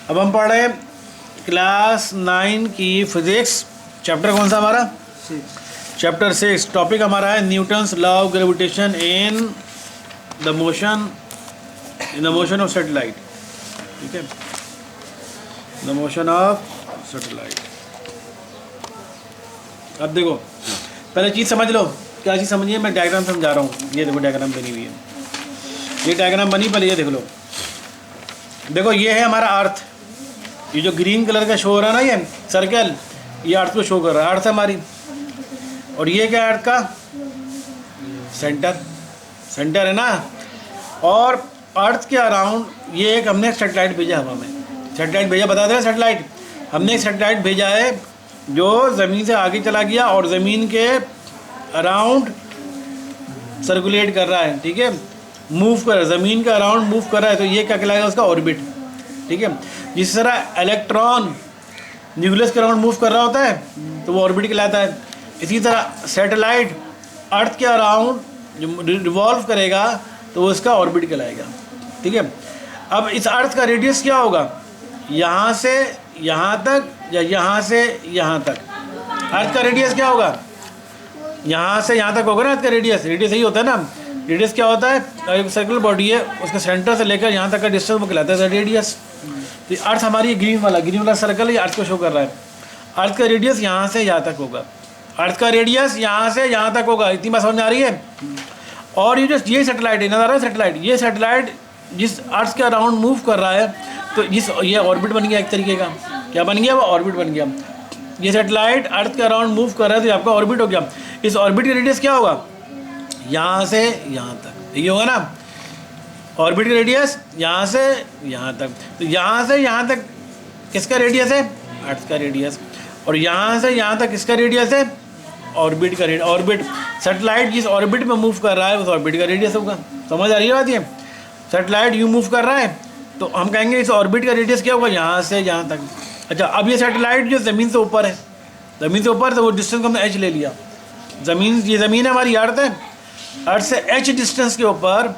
अब हम पढ़ रहे हैं क्लास 9 की फिजिक्स। चैप्टर कौन सा हमारा? चैप्टर 6। टॉपिक हमारा है Newton's law of gravitation in the motion of satellite. ठीक है, द मोशन ऑफ सैटेलाइट। अब देखो, पहले चीज़ समझ लो। क्या चीज़ समझिए? मैं डायग्राम समझा रहा हूँ। ये देखो डायग्राम बनी हुई है, ये डायग्राम बनी। पहले ये देख लो। देखो ये है हमारा अर्थ। ये जो ग्रीन कलर का शो हो रहा है ना, ये सर्कल, ये अर्थ को शो कर रहा है। अर्थ है हमारी। और ये क्या है? अर्थ का सेंटर है ना। और अर्थ के अराउंड ये एक हमने सैटेलाइट भेजा हवा में। सैटेलाइट भेजा, बता दें सैटेलाइट। हमने एक सैटेलाइट भेजा है जो ज़मीन से आगे चला गया और ज़मीन के अराउंड सर्कुलेट कर रहा है। ठीक है, मूव कर रहा है, ज़मीन के अराउंड मूव कर रहा है। तो ये क्या कहलाएगा? उसका ऑर्बिट। ठीक है, जिस तरह इलेक्ट्रॉन न्यूक्लियस के अराउंड मूव कर रहा होता है तो वो ऑर्बिट कहलाता है। इसी तरह सैटेलाइट अर्थ के अराउंड जो रिवॉल्व करेगा तो वो इसका ऑर्बिट कहलाएगा। ठीक है, अब इस अर्थ का रेडियस क्या होगा? यहाँ से यहाँ तक या यहाँ से यहाँ तक? अर्थ का रेडियस क्या होगा? यहाँ से यहाँ तक होगा ना अर्थ का रेडियस। रेडियस यही होता है ना। रेडियस क्या होता है? एक सर्कुलर बॉडी है, उसके सेंटर से लेकर यहाँ तक का डिस्टेंस वो कहलाता है रेडियस। तो अर्थ हमारी ग्रीन वाला सर्कल ये अर्थ को शो कर रहा है। अर्थ का रेडियस यहाँ से यहाँ तक होगा। अर्थ का रेडियस यहाँ से यहाँ तक होगा। इतनी बात समझ में आ रही है? और ये सैटेलाइट है, नजर आ रहा है सैटेलाइट। ये सैटेलाइट जिस अर्थ के अराउंड मूव कर रहा है तो ये ऑर्बिट बन गया एक तरीके का। क्या बन गया? वो ऑर्बिट बन गया। ये सैटेलाइट अर्थ के अराउंड मूव कर रहा है तो आपका ऑर्बिट हो गया। इस ऑर्बिट का रेडियस क्या होगा? यहाँ से यहाँ तक, ये होगा ना ऑर्बिट का रेडियस। यहाँ से यहाँ तक, तो यहाँ से यहाँ तक किसका रेडियस है? अर्थ का रेडियस। और यहाँ से यहाँ तक किसका रेडियस है? ऑर्बिट का रेडियस। ऑर्बिट, सैटेलाइट जिस ऑर्बिट में मूव कर रहा है उस ऑर्बिट का रेडियस होगा। समझ आ रही है बात? ये सैटेलाइट यूँ मूव कर रहा है तो हम कहेंगे इस ऑर्बिट का रेडियस क्या होगा? यहाँ से यहाँ तक। अच्छा, अब ये सैटेलाइट जो ज़मीन से ऊपर है, ज़मीन से ऊपर, तो वो डिस्टेंस को हमने एच ले लिया। ये ज़मीन है हमारी, अर्थ है। अर्थ से एच डिस्टेंस के ऊपर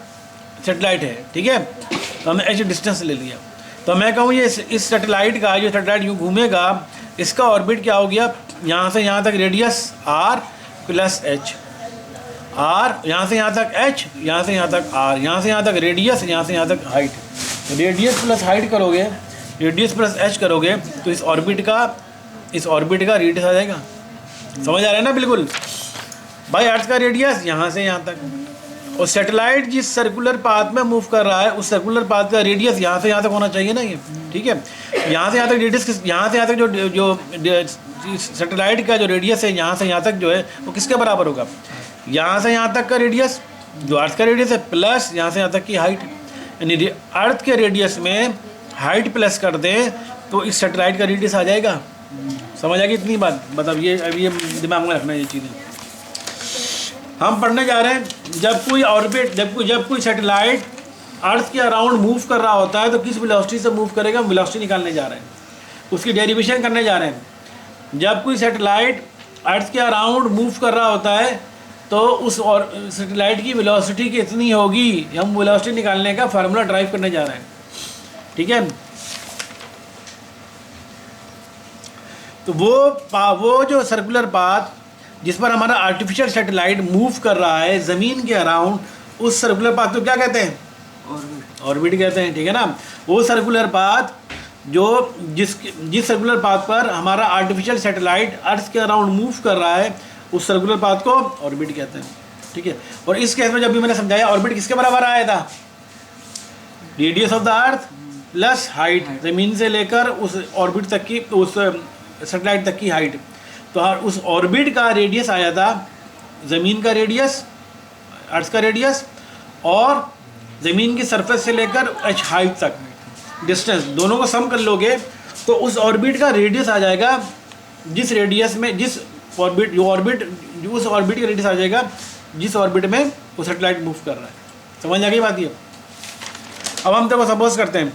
सैटेलाइट है। ठीक है, तो हमने एच डिस्टेंस ले लिया। तो मैं कहूँ ये इस सैटेलाइट का, जो सैटेलाइट यूँ घूमेगा, इसका ऑर्बिट क्या हो गया? यहाँ से यहाँ तक radius R plus H. R यहाँ से यहाँ तक एच, यहाँ से यहाँ तक आर, यहाँ से यहाँ तक रेडियस, यहाँ से यहाँ तक हाइट। रेडियस प्लस हाइट करोगे, रेडियस प्लस एच करोगे तो इस ऑर्बिट का रेडियस आ जाएगा। समझ आ रहा है ना? बिल्कुल भाई। अर्थ का रेडियस यहाँ से यहाँ तक, और सैटेलाइट जिस सर्कुलर पाथ में मूव कर रहा है उस सर्कुलर पाथ का रेडियस यहाँ से यहाँ तक होना चाहिए ना ये। ठीक है, यहाँ से यहाँ तक रेडियस, यहाँ से यहाँ तक जो सैटेलाइट का जो रेडियस है यहाँ से यहाँ तक जो है वो किसके बराबर होगा? यहाँ से यहाँ तक का रेडियस जो अर्थ का रेडियस है प्लस यहाँ से यहाँ तक की हाइट। यानी अर्थ के रेडियस में हाइट प्लस कर दें तो इस सैटेलाइट का रेडियस आ जाएगा। समझ आ गई इतनी बात? मतलब ये दिमाग में रखना ये चीज़ें। हम पढ़ने जा रहे हैं जब कोई ऑर्बिट, जब कोई सैटेलाइट अर्थ के अराउंड मूव कर रहा होता है तो किस वेलोसिटी से मूव करेगा, वेलोसिटी निकालने जा रहे हैं, उसकी डेरिवेशन करने जा रहे हैं। जब कोई सैटेलाइट अर्थ के अराउंड मूव कर रहा होता है तो उस और सैटेलाइट की वेलोसिटी कितनी होगी, हम वेलोसिटी निकालने का फार्मूला ड्राइव करने जा रहे हैं। ठीक है, तो वो जो सर्कुलर पाथ जिस पर हमारा आर्टिफिशियल सैटेलाइट मूव कर रहा है ज़मीन के अराउंड, उस सर्कुलर पाथ को क्या कहते हैं? ऑर्बिट कहते हैं। ठीक है ना, वो सर्कुलर पाथ जो जिस सर्कुलर पाथ पर हमारा आर्टिफिशियल सैटेलाइट अर्थ के अराउंड मूव कर रहा है उस सर्कुलर पाथ को ऑर्बिट कहते हैं। ठीक है, और इस केस में जब भी मैंने समझाया ऑर्बिट किसके बराबर आया था? Radius of the earth plus height, ज़मीन से लेकर उस ऑर्बिट तक की, उस सैटेलाइट तक की हाइट। तो उस ऑर्बिट का रेडियस आया था ज़मीन का रेडियस, अर्थ का रेडियस, और ज़मीन की सरफेस से लेकर एच हाइट तक डिस्टेंस, दोनों को सम कर लोगे तो उस ऑर्बिट का रेडियस आ जाएगा जिस रेडियस में उस ऑर्बिट का रेडियस आ जाएगा जिस ऑर्बिट में वो सैटेलाइट मूव कर रहा है। समझ आ गई बात ये? अब हम तो सपोज करते हैं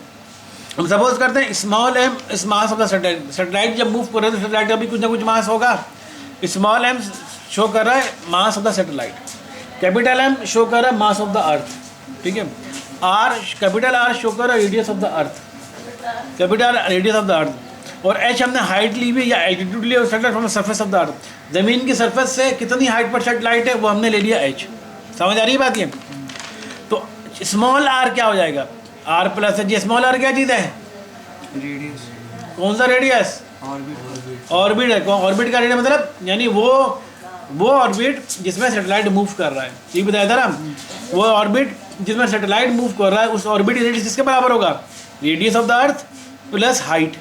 स्मॉल एम इस मास ऑफ द सैटेलाइट। सैटेलाइट जब मूव कर रहे हैं तो सैटेलाइट का भी कुछ ना कुछ मास होगा। स्मॉल एम शो कर रहा है mass of the satellite, capital M show कर रहा है मास ऑफ द अर्थ। ठीक है, कैपिटल आर शो कर रहा है radius of the earth. Capital radius of the earth, और एच हमने हाइट ली हुई या एल्टीट्यूड ली from the surface of the earth. ज़मीन की सरफेस से कितनी हाइट पर सैटेलाइट है वो हमने ले लिया एच। समझ आ रही है बात ये? तो स्मॉल आर क्या हो जाएगा, आर प्लस है। जी स्मॉल आर क्या चीज़ है? रेडियस। कौन सा रेडियस? ऑर्बिट है। ऑर्बिट का रेडियस मतलब यानी वो ऑर्बिट जिसमें सैटेलाइट मूव कर रहा है, ये बताया था ना, वो ऑर्बिट जिसमें सैटेलाइट मूव कर रहा है उस ऑर्बिट की रेडियस किसके बराबर होगा? Radius of the earth plus height,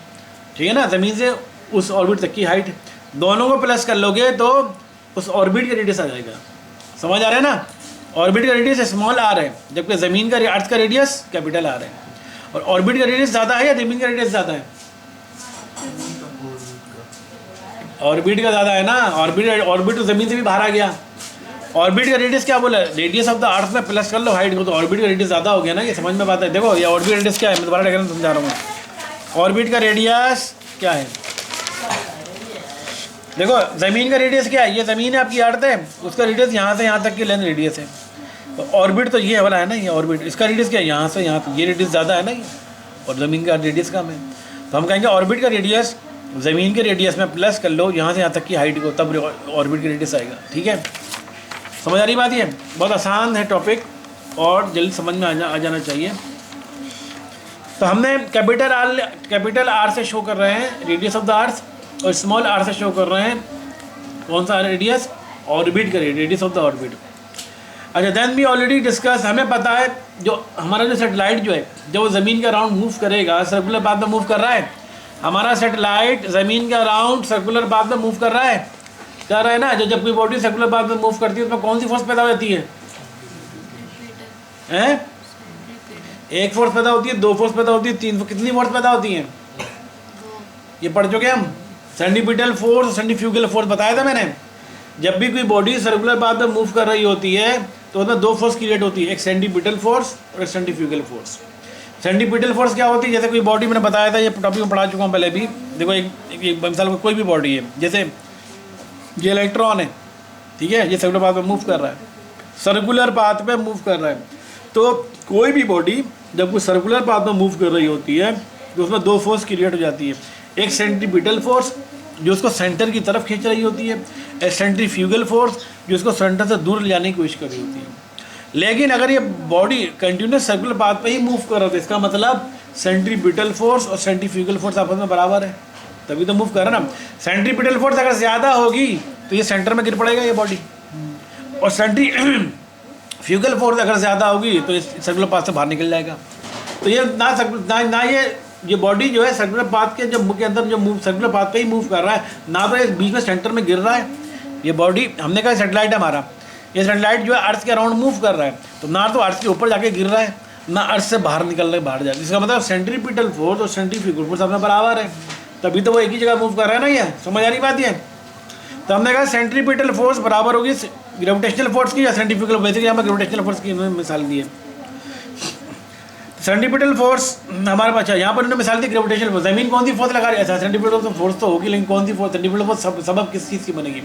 ठीक है ना, ज़मीन से उस ऑर्बिट तक की हाइट, दोनों को प्लस कर लोगे तो उस ऑर्बिट का रेडियस आ जाएगा। समझ आ रहा है ना? ऑर्बिट का रेडियस स्मॉल आर है, जबकि ज़मीन का अर्थ का रेडियस कैपिटल आर है। और ऑर्बिट का रेडियस ज़्यादा है या ज़मीन का रेडियस ज़्यादा है? ऑर्बिट का ज़्यादा है ना, ऑर्बिट तो ज़मीन से भी बाहर आ गया। ऑर्बिट का रेडियस क्या बोला? रेडियस ऑफ द अर्थ में प्लस कर लो हाइट को, तो ऑर्बिट का रेडियस ज़्यादा हो गया ना, ये समझ में बात है। देखो ये ऑर्बिट रेडियस क्या है, मैं दोबारा डायग्राम समझा रहा हूँ। ऑर्बिट का रेडियस क्या है? देखो ज़मीन का रेडियस क्या है, ये ज़मीन है आपकी अर्थ है, उसका रेडियस यहाँ से यहाँ तक की लेंथ रेडियस है। तो ऑर्बिट तो ये वाला है ना, ये ऑर्बिट, इसका रेडियस क्या है? यहाँ से यहाँ तक, ये रेडियस ज़्यादा है ना ये, और ज़मीन का रेडियस कम है। तो हम कहेंगे ऑर्बिट का रेडियस ज़मीन के रेडियस में प्लस कर लो यहाँ से यहाँ तक की हाइट को, तब ऑर्बिट का रेडियस आएगा। ठीक है, समझ आ रही बात? ये बहुत आसान है टॉपिक और जल्दी समझ में आ जाना चाहिए। तो हमने कैपिटल आर से शो कर रहे हैं रेडियस ऑफ द अर्थ, और स्मॉल आर से शो कर रहे हैं कौन सा रेडियस? ऑर्बिट का रेडियस ऑफ द ऑर्बिट। अच्छा, देन वी ऑलरेडी डिस्कस, हमें पता है जो हमारा जो सैटेलाइट जो है जब वो ज़मीन के अराउंड मूव करेगा, सर्कुलर पाथ में मूव कर रहा है, हमारा सैटेलाइट ज़मीन के अराउंड सर्कुलर पाथ में मूव कर रहा है, कर रहा है ना। जब कोई बॉडी सर्कुलर पाथ में मूव करती है उसमें कौन सी फोर्स पैदा हो जाती है? एक फोर्स पैदा होती है, दो फोर्स पैदा होती है, तीन, कितनी फोर्स पैदा होती हैं? ये पढ़ चुके हम, सेंट्रीपिटल फोर्स और सेंट्रीफ्यूगल फोर्स बताया था मैंने। जब भी कोई बॉडी सर्कुलर पाथ में मूव कर रही होती है तो उसमें दो फोर्स क्रिएट होती है, एक सेंट्रीपिटल फोर्स और एक सेंट्रीफ्यूगल फोर्स। सेंट्रीपिटल फोर्स क्या होती है? जैसे कोई बॉडी मैंने बताया था, ये टॉपिक में पढ़ा चुका हूँ पहले भी। देखो एक मिसाल कोई भी बॉडी है, जैसे ये इलेक्ट्रॉन है, ठीक है, ये सर्कुलर पाथ में मूव कर रहा है, सर्कुलर पाथ में मूव कर रहा है। तो कोई भी बॉडी जब कोई सर्कुलर पाथ में मूव कर रही होती है तो उसमें दो फोर्स क्रिएट हो जाती है, एक सेंट्रीपिटल फोर्स जो उसको सेंटर की तरफ खींच रही होती है, एक सेंट्रीफ्यूगल फोर्स जो उसको सेंटर से दूर ले जाने की कोशिश कर रही होती है। लेकिन अगर ये बॉडी कंटिन्यूस सर्कुलर पाथ पे ही मूव कर रहा है तो इसका मतलब सेंट्रीपिटल फोर्स और सेंट्रीफ्यूगल फोर्स आपस में बराबर है, तभी तो मूव कर रहा है ना। सेंट्रीपिटल फोर्स अगर ज़्यादा होगी तो ये सेंटर में गिर पड़ेगा ये बॉडी, और सेंट्रीफ्यूगल फोर्स अगर ज़्यादा होगी तो इस सर्कुलर पाथ से बाहर निकल जाएगा। तो ये ना ये बॉडी जो है सर्कुलर पाथ के जब के अंदर जो मूव सर्कुलर पाथ पे ही मूव कर रहा है, ना तो ये बीच में सेंटर में गिर रहा है। ये बॉडी हमने कहा सैटेलाइट है हमारा, ये सैटेलाइट जो है अर्थ के अराउंड मूव कर रहा है, तो ना तो अर्थ के ऊपर जाके गिर रहा है, ना अर्थ से बाहर निकल रहा है, बाहर जाके। इसका मतलब सेंट्रीपिटल फोर्स और सेंट्रीफ्यूगल फोर्स अपने बराबर है, तभी तो वो एक ही जगह मूव कर रहा है ना। ये समझ आ रही बात? ये तो हमने कहा सेंट्रीपिटल फोर्स बराबर होगी ग्रेविटेशनल फोर्स की या सेंट्रीफ्यूगल, बेसिकली हमें ग्रेविटेशनल फोर्स की मिसाल दी है। सेंट्रीपिटल फोर्स हमारे पास, अच्छा यहाँ पर उन्होंने मिसाल दी ग्रेविटेशनल फोर्स। ज़मीन कौन सी फोर्स लगा रही है? अच्छा, सेंट्रीपिटल फोर्स तो होगी, लेकिन कौन सी फोर्स? सेंट्रीपिटल फोर्स सबब किस चीज़ की बनेगी?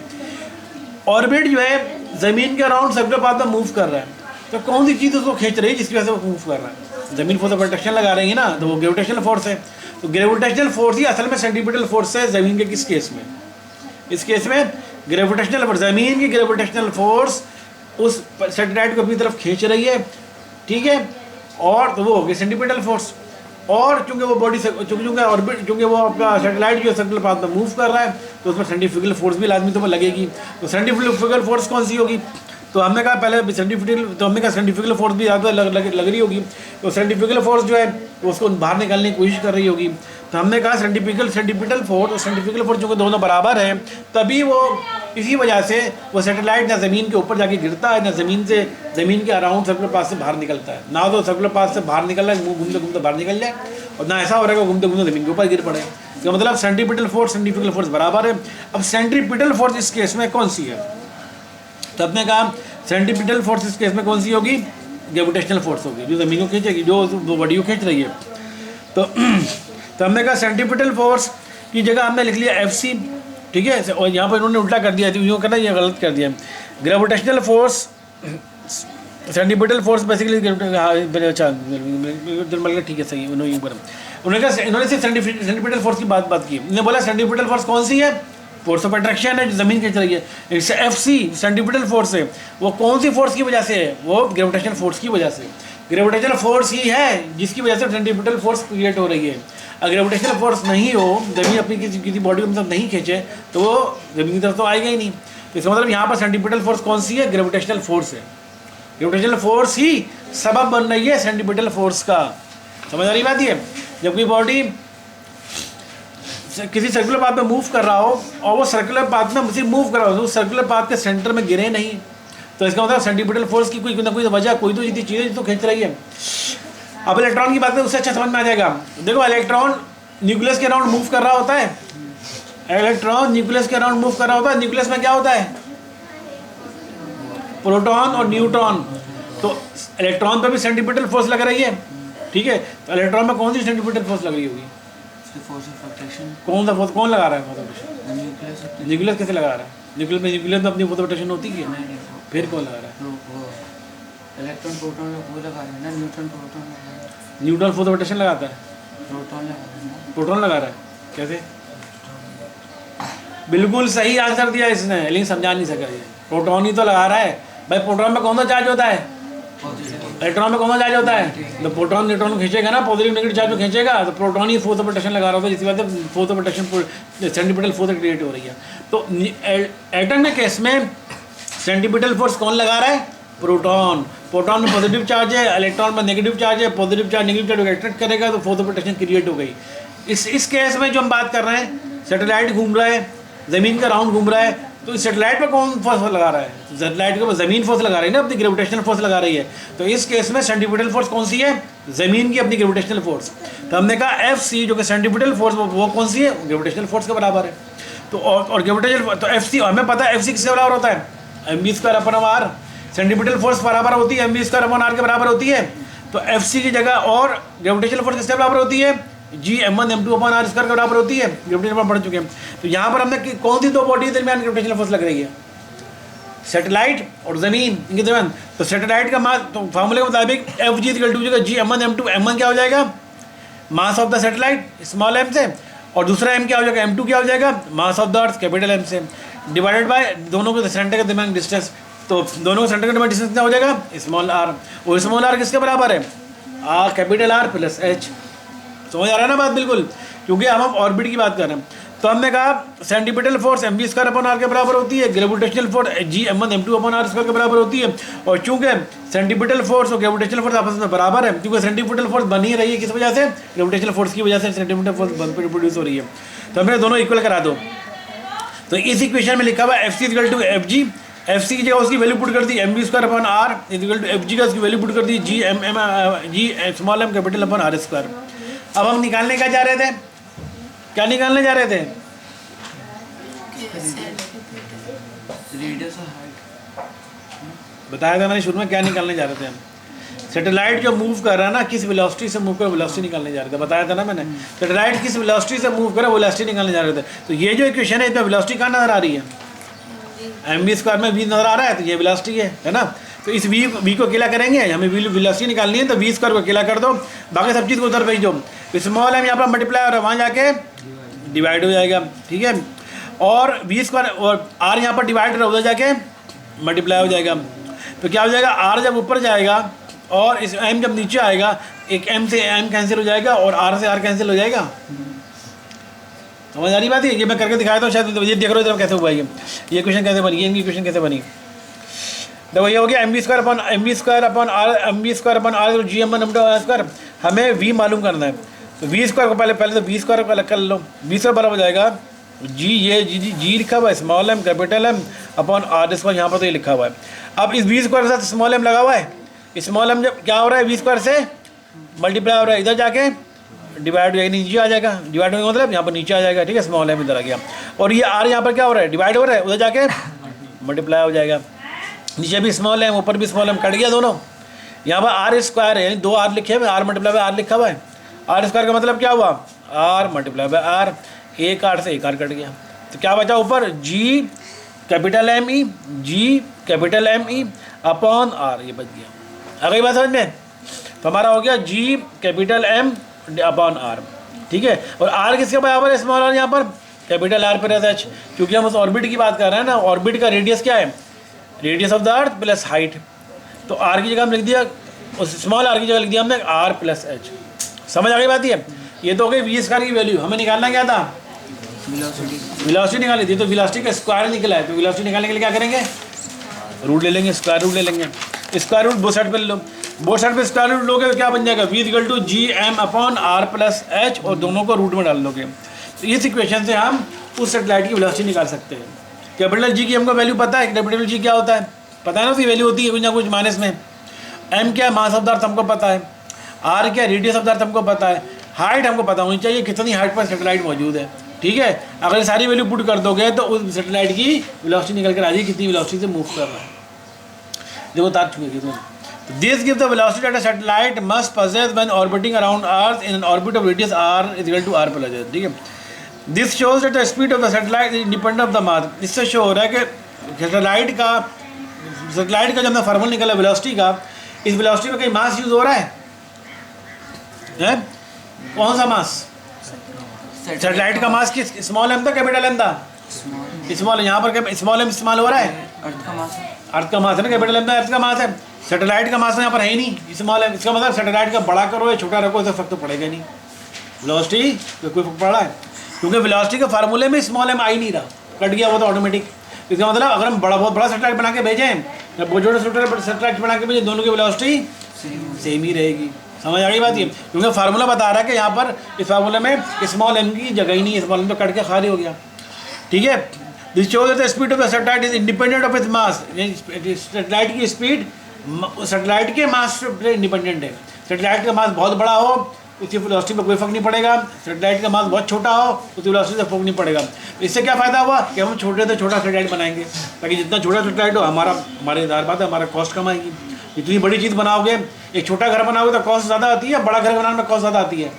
ऑर्बिट जो है ज़मीन के अराउंड सर्कुलर पाथ में मूव कर रहा है, तो कौन सी चीज़ उसको खींच रही है जिसकी वजह से वो मूव कर रहा है? ज़मीन फोर्स प्रोटेक्शन लगा रही है ना, तो वो ग्रेविटेशनल फोर्स है। तो ग्रेविटेशनल फोर्स ही असल में सेंट्रीपिटल फोर्स है ज़मीन के किस केस में? इस केस में ग्रेविटेशनल फोर्स, ज़मीन की ग्रेविटेशनल फोर्स उस सैटेलाइट को अपनी तरफ खींच रही है, ठीक है, और तो वो हो गया सेंट्रीपिटल फोर्स। और चूंकि वो बॉडी से चूंकि ऑर्बिट, चूंकि वो आपका सैटेलाइट जो सर्कुलर पाथ में मूव कर रहा है तो उसमें सेंट्रीफ्यूगल फोर्स भी लाजमी तो लगेगी। तो सेंट्रीफ्यूगल फोर्स कौन सी होगी? तो हमने कहा पहले सेंट्रीफ्यूगल फोर्स भी ज़्यादा लग रही होगी, तो सेंट्रीफ्यूगल फोर्स जो है वो उसको बाहर निकालने की कोशिश कर रही होगी। तो हमने कहा सेंट्रीपिटल फोर्स और सेंट्रीफ्यूगल फोर्स जो दोनों बराबर हैं, तभी वो इसी वजह से वो सैटेलाइट ना ज़मीन के ऊपर जाके गिरता है, ना ज़मीन के अराउंड सर्कुलर पाथ से बाहर निकलता है। ना तो सर्कुलर पाथ से बाहर निकल रहा है, घूमते घूमते बाहर निकल जाए, और ना ऐसा हो रहा है कि घूमते घूमते ज़मीन के ऊपर गिर पड़े। तो मतलब सेंट्रीपिटल फोर्स सेंट्रीफ्यूगल फोर्स बराबर है। अब सेंट्रीपिटल फोर्स इस केस में कौन सी है? तो हमने कहा सेंट्रीपिटल फोर्स इस केस में कौन सी होगी? ग्रेविटेशनल फोर्स होगी, जो ज़मीन को खींचेगी, जो बॉडी को खींच रही है। तो हमने कहा सेंट्रीपिटल फोर्स की जगह हमने लिख लिया Fc, ठीक है, और यहाँ पर इन्होंने उल्टा कर दिया, यूँ करना, ये गलत कर दिया। Gravitational force centripetal force basically अच्छा ठीक है सही है। उन्होंने सिर्फ सेंट्रीपिटल फोर्स की बात की। इन्होंने बोला सेंट्रीपिटल फोर्स कौन सी है? फोर्स ऑफ अट्रैक्शन है जो ज़मीन खींच रही है। FC सेंट्रीपिटल फोर्स है, वो कौन सी फोर्स की वजह से है? वो ग्रेविटेशनल फोर्स की वजह से। ग्रेविटेशनल फोर्स ही है जिसकी वजह से सेंट्रीपिटल फोर्स क्रिएट हो रही है। अगर ग्रेविटेशनल फोर्स नहीं हो, ज़मीन अपनी किसी बॉडी की तरफ नहीं खींचे तो वो ज़मीन की तरफ तो आएगा ही नहीं। तो इसका मतलब यहाँ पर सेंट्रीपिटल फोर्स कौन सी है? ग्रेविटेशनल फोर्स है। ग्रेविटेशनल फोर्स ही सबब बन रही है सेंट्रीपिटल फोर्स का। समझ आ रही बात है? जब कोई बॉडी किसी सर्कुलर पाथ में मूव कर रहा हो और वो सर्कुलर पाथ में सिर्फ मूव कर रहा हो, उस सर्कुलर पाथ के सेंटर में गिरे नहीं, तो इसका मतलब सेंट्रीपिटल फोर्स की कोई ना कोई वजह, कोई तो चीज़ चीज़ें तो खींच रही है। अब इलेक्ट्रॉन की बात करें उससे अच्छा समझ में आ जाएगा। देखो इलेक्ट्रॉन न्यूक्लियस के अराउंड मूव कर रहा होता है। इलेक्ट्रॉन न्यूक्लियस के अराउंड मूव कर रहा होता है। न्यूक्लियस में क्या होता है? प्रोटॉन और न्यूट्रॉन। तो इलेक्ट्रॉन पर भी सेंट्रीपिटल फोर्स लग रही है, ठीक है। तो इलेक्ट्रॉन में कौन सी सेंट्रीपिटल फोर्स लग रही होगी? कौन सा फोर्स कौन लगा रहा है? न्यूक्लियस कैसे लगा रहा है? न्यूक्लियस में अपनी फोर्स रोटेशन होती है, फिर कौन लगा रहा है? इलेक्ट्रॉन प्रोटॉन वो लगा रहा है ना, न्यूट्रॉन प्रोटॉन लगा रहा है। न्यूट्रॉन फोर्स रोटेशन लगाता है, प्रोटॉन लगा रहा है। प्रोटॉन लगा रहा है कैसे? बिल्कुल सही आंसर दिया इसने, लेकिन समझा नहीं सका ये। प्रोटॉन ही तो लगा रहा है भाई। प्रोटॉन में कौन सा चार्ज होता है? इलेक्ट्रॉन में कौन सा चार्ज होता है? तो प्रोटॉन न्यूट्रॉन को खींचेगा ना, पॉजिटिव नेगेटिव चार्ज में खींचेगा, तो proton he force of attraction लगा रहा होता है, जिसकी वजह से force of attraction centripetal force create हो रही है। तो एटम के केस में सेंट्रीपिटल फोर्स कौन लगा रहा है? प्रोटॉन। प्रोटॉन में पॉजिटिव चार्ज है, इलेक्ट्रॉन में नेगेटिव चार्ज है। Positive charge negative charge attract करेगा तो फोर्स ऑफ अट्रैक्शन क्रिएट हो गई। इस केस में जो हम बात कर रहे हैं, सैटेलाइट घूम रहा है, ज़मीन का राउंड घूम रहा है, तो इस सैटेलाइट पर कौन फोर्स लगा रहा है? सैटेलाइट के ऊपर ज़मीन फोर्स लगा रही है ना, अपनी ग्रेविटेशनल फोर्स लगा रही है। तो इस केस में सेंट्रीपिटल फोर्स कौन सी है? ज़मीन की अपनी ग्रेविटेशनल फोर्स। तो हमने कहा FC जो कि सेंट्रीपिटल फोर्स, वो कौन सी है? ग्रेविटेशनल फोर्स के बराबर है। तो और ग्रेविटेशनल तो FC हमें पता है FC किसके बराबर होता है? mv²/r। सेंट्रीपिटल फोर्स बराबर होती है mv²/r के बराबर होती है। तो FC की जगह और ग्रेविटेशनल फोर्स किसके बराबर होती है? G(m1m2/r² के बराबर होती है। ग्रेविटेशनल पढ़ चुके हैं। तो यहाँ पर हमने कौन सी दो बॉडी के दरमियान ग्रेविटेशनल फोर्स लग रही है? सैटेलाइट और ज़मीन, इनके दरमियान। तो सैटेलाइट का मास, तो फार्मूले के मुताबिक FG = G(m1m2)। m1 क्या हो जाएगा? मास of the satellite small m से, और दूसरा m क्या हो जाएगा? m2 क्या हो जाएगा? मास of the earth capital M से, डिवाइडेड बाय दोनों के सेंटर के दरमियान डिस्टेंस। तो दोनों के सेंटर के दरमियान डिस्टेंस क्या हो जाएगा? Small r। और स्मॉल r किसके बराबर है? Capital R + h। समझ आ रहा है ना बात? बिल्कुल, क्योंकि हम ऑर्बिट की बात कर रहे हैं। तो हमने कहा सेंट्रीपिटल फोर्स mv²/r के बराबर होती है, ग्रेविटेशनल फोर्स G(m1m2/r² के बराबर होती है। और चूंकि सेंट्रीपिटल फोर्स और ग्रेविटेशनल फोर्स आपस में बराबर है, क्योंकि सेंट्रीपिटल फोर्स बन ही रही है किस वजह से? ग्रेविटेशनल फोर्स की वजह से सेंट्रीपिटल फोर्स प्रोड्यूस हो रही है। तो हमने दोनों इक्वल करा दो। तो इस इक्वेशन में लिखा हुआ FC = FG। FC की जगह उसकी वैल्यू पुट कर दी mv²/r FG का उसकी वैल्यू पुट कर दी G(m)R²। अब हम निकालने क्या जा रहे थे? क्या निकालने जा रहे थे? रेडियस और हाइट बताया था मैंने शुरू में, क्या निकालने जा रहे थे हम? सैटेलाइट जो मूव कर रहा है ना, किस वेलोसिटी से मूव कर, वेलोसिटी निकालने जा रहे थे। बताया था ना मैंने, सैटेलाइट किस वेलोसिटी से मूव कर, वेलोसिटी निकालने जा रहे थे। तो ये जो इक्वेशन है, इसमें वेलोसिटी कहाँ नजर आ रही है? mv² में v नजर आ रहा है, तो ये वेलोसिटी है ना। तो इस v को अकेला करेंगे, हमें वेलोसिटी निकालनी है, तो v² को अकेला कर दो, बाकी सब चीज़ को उधर भेज दो। स्मॉल m यहाँ पर मल्टीप्लाई हो रहा है, वहाँ जाके डिवाइड हो जाएगा, ठीक है। और v² और r यहाँ पर डिवाइड हो रहा है, उधर जाके मल्टीप्लाई हो जाएगा। तो क्या हो जाएगा? r जब ऊपर जाएगा और इस m जब नीचे आएगा, एक m से m कैंसिल हो जाएगा और r से r कैंसिल हो जाएगा। समझ आ रही बात है? ये मैं करके दिखाया था शायद, ये देख रहे हो कैसे हुआ ये क्वेश्चन कैसे बनी, इनकी क्वेश्चन कैसे बनी। तो ये हो गया mv²/r G(m1m2r²। हमें v मालूम करना है, तो v² को पहले तो v² को अलग कर लो। v² बराबर हो जाएगा g, ये g लिखा हुआ है, small m capital M upon r²। यहाँ पर तो ये लिखा हुआ है। अब इस v² के साथ स्मॉल m लगा हुआ है, स्मॉल m जब क्या हो रहा है? v² से मल्टीप्लाई हो रहा है, इधर जाके डिवाइड हो जाएगा, नीचे आ जाएगा। डिवाइड होने का मतलब यहाँ पर नीचे आ जाएगा, ठीक है। स्मॉल m इधर आ गया, और ये r यहाँ पर क्या हो रहा है? डिवाइड हो रहा है, उधर जाके मल्टीप्लाई हो जाएगा। नीचे भी स्मॉल m, ऊपर भी स्मॉल m, कट गया दोनों। यहाँ पर r² है, यानी 2 r लिखे हुए, r मल्टीप्लाई बाय r लिखा हुआ है। r² का मतलब क्या हुआ? r multiply by r। एक r से एक r कट गया, तो क्या बचा ऊपर? G(M)E अपॉन आर, ये बच गया। आ गई बात समझ में? तो हमारा हो गया G capital M upon are, ठीक है। और आर किसके बराबर है स्मॉल आर यहाँ पर? कैपिटल आर प्लस एच, क्योंकि हम उस ऑर्बिट की बात कर रहे हैं ना। ऑर्बिट का रेडियस क्या है? Radius of the earth plus height. तो आर की जगह हम लिख दिया, उस स्मॉल आर की जगह लिख दिया हमने आर प्लस एच। समझ आ गई बात? ये तो हो गई वी स्क्वायर की वैल्यू। हमें निकालना क्या था? वेलोसिटी निकाली थी, तो वेलोसिटी का स्क्वायर निकला है। तो वेलोसिटी निकालने के लिए क्या करेंगे? रूट ले लेंगे, स्क्वायर रूट ले लेंगे। स्क्वायर रूट बोथ साइड पे ले लो, बोथ साइड पे स्क्वायर रूट लोगे तो क्या बन जाएगा? V equal to G M upon R plus H, और दोनों को रूट में डाल लोगे। तो इस इक्वेशन से हम उस सेटेलाइट की वेलोसिटी निकाल सकते हैं। कैपिटल जी की हमको वैल्यू पता है, कैपिटल जी क्या होता है पता है ना? उसकी वैल्यू होती है कुछ ना कुछ माइनस में। एम क्या? मास ऑफ द अर्थ हमको पता है। आर क्या? रेडियस ऑफ द अर्थ हमको पता है। हाइट हमको पता होनी चाहिए, कितनी हाइट पर सेटेलाइट मौजूद है, ठीक है। अगर सारी वैल्यू पुट कर दोगे तो उस सेटेलाइट की वेलोसिटी निकल कर आ जाएगी, कितनी वेलोसिटी से मूव कर रहा है। देखो तार छुएगी तो this give the velocity that a satellite must possess when orbiting around earth in an orbit of radius r is equal to r plus h, ठीक है। This shows that the speed of the satellite is independent of the mass. इससे show हो रहा है कि satellite का जब formula निकला वेलोसिटी का, इस वेलोसिटी में कहीं मास यूज हो रहा है? कौन सा मास? सैटेलाइट का मास किस? स्मॉल एम था कैपिटल एम था? स्मॉल। यहाँ पर स्मॉल एम इस्तेमाल हो रहा है? अर्थ का मास है, अर्थ का मास है ना, कैपिटल एम अर्थ का मास है। सैटेलाइट का मास तो यहाँ पर है ही नहीं, स्मॉल एम। इसका मतलब सैटेलाइट का बड़ा करो या छोटा रखो, इससे फर्क तो पड़ेगा नहीं। वेलोसिटी तो कोई फर्क पड़ रहा है, क्योंकि वेलोसिटी के फार्मूले में स्मॉल एम आ ही नहीं रहा, कट गया वो तो ऑटोमेटिक। इसका मतलब अगर हम बहुत बड़ा सैटेलाइट बना के भेजें या बहुत छोटे सैटेलाइट बना के भेजें, दोनों की वेलोसिटी सेम ही रहेगी। समझ आ गई बात? ये क्योंकि फार्मूला बता रहा है कि यहाँ पर इस फार्मूले में स्मॉल एम की जगह ही नहीं है, स्मॉल एम तो कट के खाली हो गया, ठीक है। This shows that the speed of the satellite is independent of its mass. Satellite की स्पीड सैटेलाइट के मास से इंडिपेंडेंट है। सैटेलाइट का मास बहुत बड़ा हो, उसकी वेलोसिटी पर कोई फर्क नहीं पड़ेगा। सैटेलाइट का मास बहुत छोटा हो, उसकी वेलोसिटी से फर्क नहीं पड़ेगा। इससे क्या फ़ायदा हुआ कि हम छोटे से छोटा सैटेलाइट बनाएंगे, ताकि जितना छोटा सैटेलाइट हो हमारे इधर बात है, हमारा कॉस्ट कम आएगी। इतनी बड़ी चीज़ बनाओगे, एक छोटा घर बनाओगे तो कॉस्ट ज़्यादा आती है, बड़ा घर बनाने में कॉस्ट ज़्यादा आती है।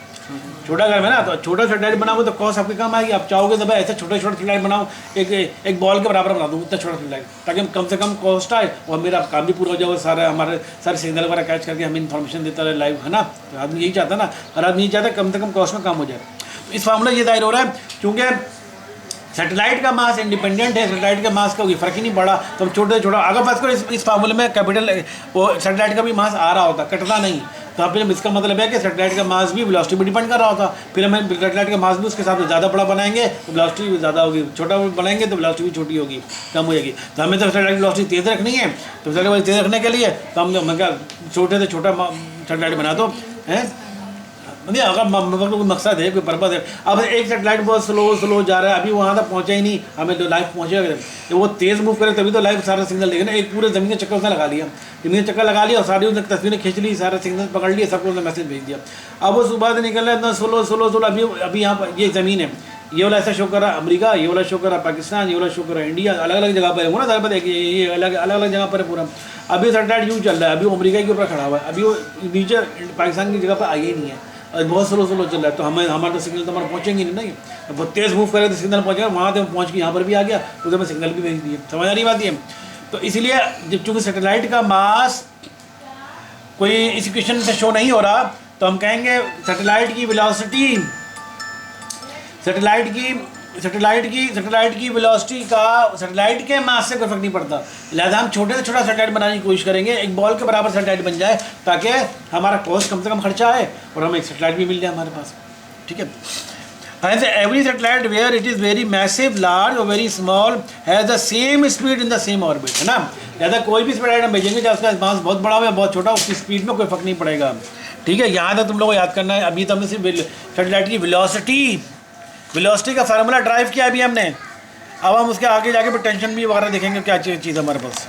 छोटा घर में ना, तो छोटा सैटेलाइट बनाओगे तो कॉस्ट आपकी कम आएगी। आप चाहोगे तो भाई ऐसे छोटे छोटे सैटेलाइट बनाओ, एक बॉल के बराबर बना दूँ उतना छोटा सैटेलाइट, ताकि कम से कम कॉस्ट आए और मेरा काम भी पूरा हो जाए, हमारे सारे सिग्नल वगैरह कैच करके हमें इन्फॉर्मेशन देता रहे लाइव, है ना। तो आदमी यही चाहता ना, हर आदमी यही चाहता है कम से कम कॉस्ट में काम हो जाए। तो इस फार्मूला ये जाहिर हो रहा है, क्योंकि सैटेलाइट का मास इंडिपेंडेंट है, सैटेलाइट के मास का कोई फर्क ही नहीं पड़ा। तो हम छोटे से छोटा अगर बात करो इस फार्मूले में कैपिटल वो सैटेलाइट का भी मास आ रहा होता, कटता नहीं। तो फिर इसका मतलब है कि सैटेलाइट का मास भी वेलोसिटी पर डिपेंड कर रहा होता। फिर हमें सैटेलाइट का मास भी उसके साथ ज़्यादा बड़ा बनाएंगे तो वेलोसिटी भी ज़्यादा होगी, छोटा बनाएंगे तो वेलोसिटी भी छोटी होगी, कम हो जाएगी। तो हमें तो सैटेलाइट की वेलोसिटी तेज़ रखनी है, तो सैटेलाइट तेज़ रखने के लिए तो हम क्या छोटे से छोटा सैटेलाइट बना दो, है नहीं। अगर कोई मकसद है, कोई पर्पज़ है। अब एक सैटेलाइट बहुत स्लो जा रहा है, अभी वहाँ तक पहुँचा ही नहीं, हमें तो लाइव पहुँचेगा। तो वो तेज़ मूव करे तभी तो लाइव सारा सिग्नल देगा ना। एक पूरे ज़मीन का चक्कर उसने लगा लिया, ज़मीन चक्कर लगा लिया और सारी उसने तस्वीरें खींच ली, सारा सिग्नल पकड़ लिया, सबको उसने मैसेज भेज दिया। अब वो सुबह से निकल रहा है इतना स्लो। अभी यहाँ पर ये ज़मीन है, ये वाला ऐसा शो कर रहा है अमेरिका, ये वाला शो कर रहा है पाकिस्तान, ये वाला शो कर रहा है इंडिया, अलग अलग जगह पर है ना। ज़्यादा ये अलग अलग जगह पर है पूरा। अभी सैटेलाइट यूँ चल रहा है, अभी अमेरिका के ऊपर खड़ा हुआ है, अभी वो नीचे पाकिस्तान की जगह पर आई ही नहीं है, और बहुत स्लो चल रहा है। तो हमारा तो सिग्नल तो हमारा पहुँचेंगे नहीं, तो बहुत तेज़ मूव करे तो सिग्नल पहुँचेगा, वहाँ से पहुँच के यहाँ पर भी आ गया, उधर में सिग्नल भी भेज दिए। समझ आ रही बात ये? तो इसलिए जब चूँकि सैटेलाइट का मास कोई इस इक्वेशन से शो नहीं हो रहा, तो हम कहेंगे सैटेलाइट की वेलोसिटी, सैटेलाइट की वेलोसिटी का सैटेलाइट के मास से कोई फर्क नहीं पड़ता। लिहाजा हम छोटे से छोटा सैटेलाइट बनाने की कोशिश करेंगे, एक बॉल के बराबर सैटेलाइट बन जाए, ताकि हमारा कॉस्ट कम से कम खर्चा आए और हमें एक सैटेलाइट भी मिल जाए हमारे पास, ठीक है। Hence, every satellite where it is very massive, large or very small has the same speed in the same orbit, है ना। लिहाजा कोई भी सैटेलाइट हम भेजेंगे चाहे उसका मास बहुत बड़ा हो या बहुत छोटा, उसकी स्पीड में कोई फर्क नहीं पड़ेगा, ठीक है। यहाँ तक तुम लोगों को याद करना है। अभी तो हमने सिर्फ सैटेलाइट की वेलोसिटी का फार्मूला ड्राइव किया अभी हमने। अब हम उसके आगे जाके टेंशन भी वगैरह देखेंगे क्या चीज़ हमारे पास।